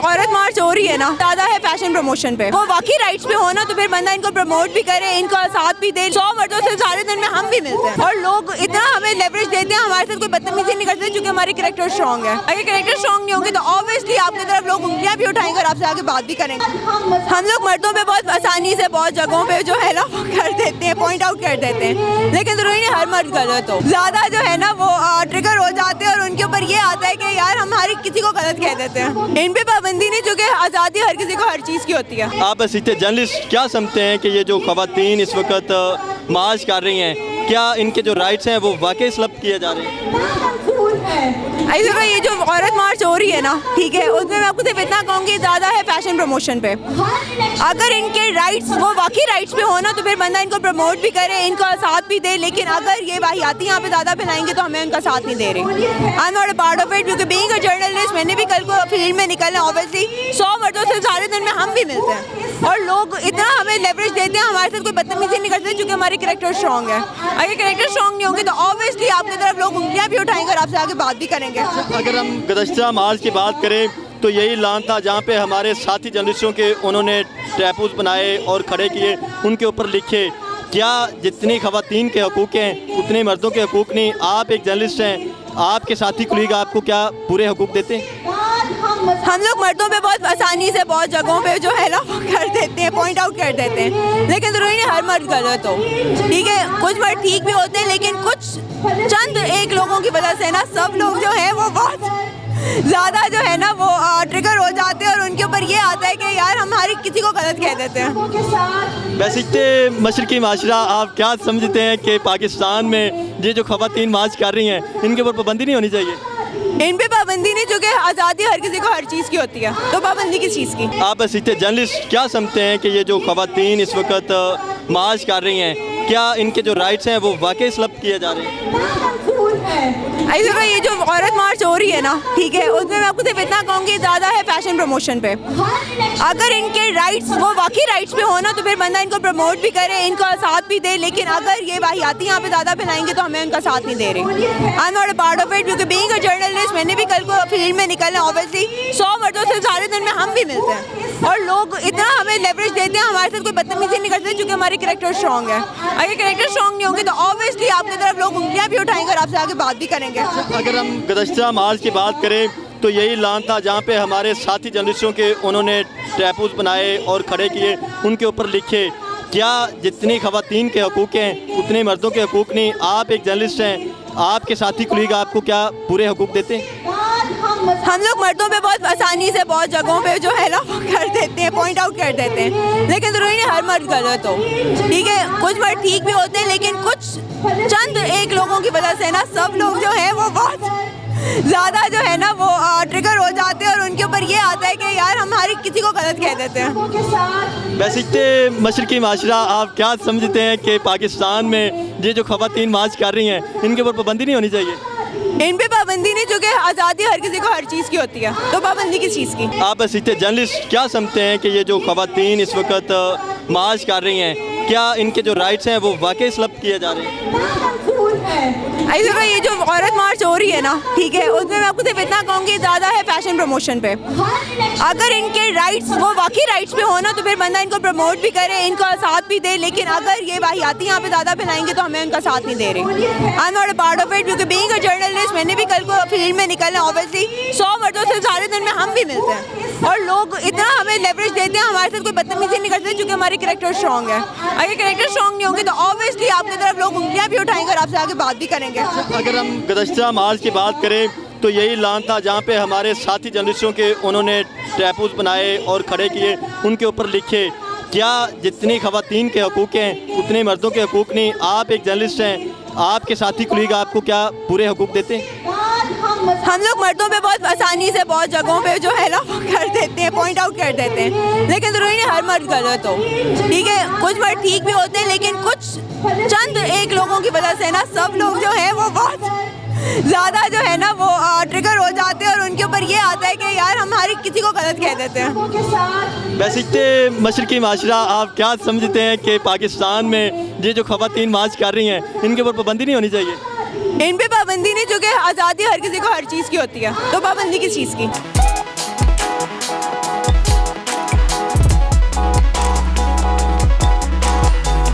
औरत मार्च हो रही है ना, ज़्यादा है फैशन प्रमोशन पे। वो वाकई राइट्स पे हो ना तो फिर बंदा इनको प्रमोट भी करे, इनका साथ भी दे। 100 मर्दों से सारे दिन में हम भी मिलते हैं और लोग इतना हमें लेवरेज देते हैं, हमारे साथ कोई बदतमीजी नहीं करते क्योंकि हमारी कैरेक्टर स्ट्रॉन्ग है। अगर कैरेक्टर स्ट्रॉन्ग नहीं होगी तो ऑब्वियसली आपकी तरफ लोग उंगलियां भी उठाएंगे और आपसे आगे बात भी करेंगे। हम लोग मर्दों पे बहुत आसानी से बहुत जगहों पे जो है ना वो कर देते हैं, पॉइंट आउट कर देते हैं, लेकिन जरूरी नहीं हर मर्द गलत हो। ज़्यादा जो है ना वो ट्रिगर हो जाते हैं और उनके ऊपर ये आता है कि यार हम हर किसी को गलत कह देते हैं। इन पे पाबंदी नहीं, चूँकि आज़ादी हर किसी को हर चीज़ की होती है। आप सीधे जर्नलिस्ट क्या समझते हैं कि ये जो ख़वातीन इस वक्त मार्च कर रही हैं, क्या इनके जो राइट्स हैं वो वाकई स्लब किए जा रहे हैं? ऐसे भाई ये जो औरत मार्च हो रही है ना, ठीक है, उसमें मैं आपको सिर्फ इतना कहूँगी ज़्यादा है फैशन प्रमोशन पे। अगर इनके राइट्स वो वाकई राइट्स पे हो ना तो फिर बंदा इनको प्रमोट भी करे, इनका साथ भी दे, लेकिन अगर ये वाहियाती यहाँ पे ज़्यादा फैलाएंगे तो हमें उनका साथ नहीं दे रहे। I am not a part of it, क्योंकि बीइंग अ जर्नलिस्ट मैंने भी कल को फील्ड में निकलना, ऑब्वियसली 100 मर्दों से सारे दिन में हम भी मिलते हैं और लोग इतना हमें लेवरेज देते हैं, हमारे साथ कोई बदतमीजी नहीं करते क्योंकि हमारी कैरेक्टर स्ट्रॉन्ग है। अगर कैरेक्टर स्ट्रॉन्ग नहीं होगी तो ऑब्वियसली आपकी तरफ लोग उंगलियां भी उठाएंगे और आपसे आगे बात भी करेंगे। अगर हम गुज़श्ता मार्च की बात करें तो यही ऐलान था जहाँ पे हमारे साथी जर्नलिस्टों के उन्होंने टैपूज बनाए और खड़े किए, उनके ऊपर लिखे क्या जितनी ख़वातीन के हकूक़ हैं उतने मर्दों के हकूक़ नहीं। आप एक जर्नलिस्ट हैं, आपके साथी कुलीग आपको क्या पूरे हकूक़ देते हैं? हम लोग मर्दों पे बहुत आसानी से बहुत जगहों पे जो है ना वो कर देते हैं, पॉइंट आउट कर देते हैं, लेकिन ज़रूरी नहीं हर मर्द गलत हो। ठीक है, कुछ मर्द ठीक भी होते हैं, लेकिन कुछ चंद एक लोगों की वजह से ना सब लोग जो है वो बहुत ज़्यादा जो है ना वो ट्रिगर हो जाते हैं और उनके ऊपर ये आता है कि यार हम हर किसी को गलत कह देते हैं। वैसे मशरकी माशरा आप क्या समझते हैं कि पाकिस्तान में ये जो ख़वातीन मार्च कर रही हैं इनके ऊपर पाबंदी नहीं होनी चाहिए? इन पे पाबंदी नहीं, चूँकि आज़ादी हर किसी को हर चीज़ की होती है, तो पाबंदी किस चीज़ की? आप सीधे जर्नलिस्ट क्या समझते हैं कि ये जो ख़वातीन इस वक्त मार्च कर रही हैं, क्या इनके जो राइट्स हैं वो वाकई स्लब किए जा रहे हैं? ऐसे भाई ये जो औरत मार्च हो रही है ना, ठीक है, उसमें मैं आपको सिर्फ इतना कहूँगी ज़्यादा है फैशन प्रमोशन पे। अगर इनके राइट्स वो वाकई राइट्स पे हो ना तो फिर बंदा इनको प्रमोट भी करे, इनका साथ भी दे, लेकिन अगर ये वाहियाती यहाँ पे ज़्यादा फैलाएंगे तो हमें उनका साथ नहीं दे रहे। I am not a part of it, क्योंकि बीइंग अ जर्नलिस्ट मैंने भी कल को फील्ड में निकलना, ऑब्वियसली 100 मर्दों से सारे दिन में हम भी मिलते हैं और लोग इतना हमें लेवरेज देते हैं, हमारे साथ कोई बदतमीजी नहीं करते क्योंकि हमारी कैरेक्टर स्ट्रॉन्ग है। अगर कैरेक्टर स्ट्रॉन्ग नहीं होगी तो ऑब्वियसली आपकी तरफ लोग उंगलियां भी उठाएंगे और आपसे आगे बात भी करेंगे। अगर हम गुज़श्ता मार्च की बात करें तो यही ऐलान था जहाँ पे हमारे साथी जर्नलिस्टों के उन्होंने टैपूज बनाए और खड़े किए, उनके ऊपर लिखे क्या जितनी ख़वातीन के हकूक़ हैं उतने मर्दों के हकूक़ नहीं। आप एक जर्नलिस्ट हैं, आपके साथी कुलीग आपको क्या पूरे हकूक़ देते हैं? हम लोग मर्दों पे बहुत आसानी से बहुत जगहों पे जो है ना वो कर देते हैं, पॉइंट आउट कर देते हैं, लेकिन ज़रूरी नहीं हर मर्द गलत हो। ठीक है, कुछ मर्द ठीक भी होते हैं, लेकिन कुछ चंद एक लोगों की वजह से ना सब लोग जो है वो बहुत ज़्यादा जो है ना वो ट्रिगर हो जाते हैं और उनके ऊपर ये आता है कि यार हम हर किसी को गलत कह देते हैं। वैसे मशरकी माशरा आप क्या समझते हैं कि पाकिस्तान में ये जो ख़वातीन मार्च कर रही हैं इनके ऊपर पाबंदी नहीं होनी चाहिए? इन पे पाबंदी नहीं, चूँकि आज़ादी हर किसी को हर चीज़ की होती है, तो पाबंदी किस चीज़ की? आप सीधे जर्नलिस्ट क्या समझते हैं कि ये जो ख़वातीन इस वक्त मार्च कर रही हैं, क्या इनके जो राइट्स हैं वो वाकई स्लब किए जा रहे हैं? ऐसे भाई ये जो औरत मार्च हो रही है ना, ठीक है, उसमें मैं आपको सिर्फ इतना कहूँगी ज़्यादा है फैशन प्रमोशन पे। अगर इनके राइट्स वो वाकई राइट्स पे हो ना तो फिर बंदा इनको प्रमोट भी करे, इनका साथ भी दे, लेकिन अगर ये वाहियाती यहाँ पे ज़्यादा फैलाएंगे तो हमें उनका साथ नहीं दे रहे। I am not a part of it, क्योंकि बीइंग अ जर्नलिस्ट मैंने भी कल को फील्ड में निकलना, ऑब्वियसली 100 मर्दों से सारे दिन में हम भी मिलते हैं और लोग इतना हमें लेवरेज देते हैं, हमारे साथ कोई बदतमीजी नहीं करते क्योंकि हमारी कैरेक्टर स्ट्रॉन्ग है। अगर कैरेक्टर स्ट्रॉन्ग नहीं होगी तो ऑब्वियसली आपकी तरफ लोग उंगलियां भी उठाएंगे और आपसे आगे बात भी करेंगे। अगर हम गुज़श्ता मार्च की बात करें तो यही ऐलान था जहाँ पे हमारे साथी जर्नलिस्टों के उन्होंने टैपूज बनाए और खड़े किए, उनके ऊपर लिखे क्या जितनी ख़वातीन के हकूक़ हैं उतने मर्दों के हकूक़ नहीं। आप एक जर्नलिस्ट हैं, आपके साथी कुलीग आपको क्या पूरे हकूक़ देते हैं? हम लोग मर्दों पे बहुत आसानी से बहुत जगहों पे जो है ना वो कर देते हैं, पॉइंट आउट कर देते हैं, लेकिन ज़रूरी नहीं हर मर्द गलत हो। ठीक है, कुछ मर्द ठीक भी होते हैं, लेकिन कुछ चंद एक लोगों की वजह से ना सब लोग जो है वो बहुत ज़्यादा जो है ना वो ट्रिगर हो जाते हैं और उनके ऊपर ये आता है कि यार हम हर किसी को गलत कह देते हैं। वैसे मशरकी माशरा आप क्या समझते हैं कि पाकिस्तान में ये जो ख़वातीन मार्च कर रही हैं इनके ऊपर पाबंदी नहीं होनी चाहिए? इन पे पाबंदी नहीं, चूँकि आज़ादी हर किसी को हर चीज़ की होती है, तो पाबंदी किस चीज़ की?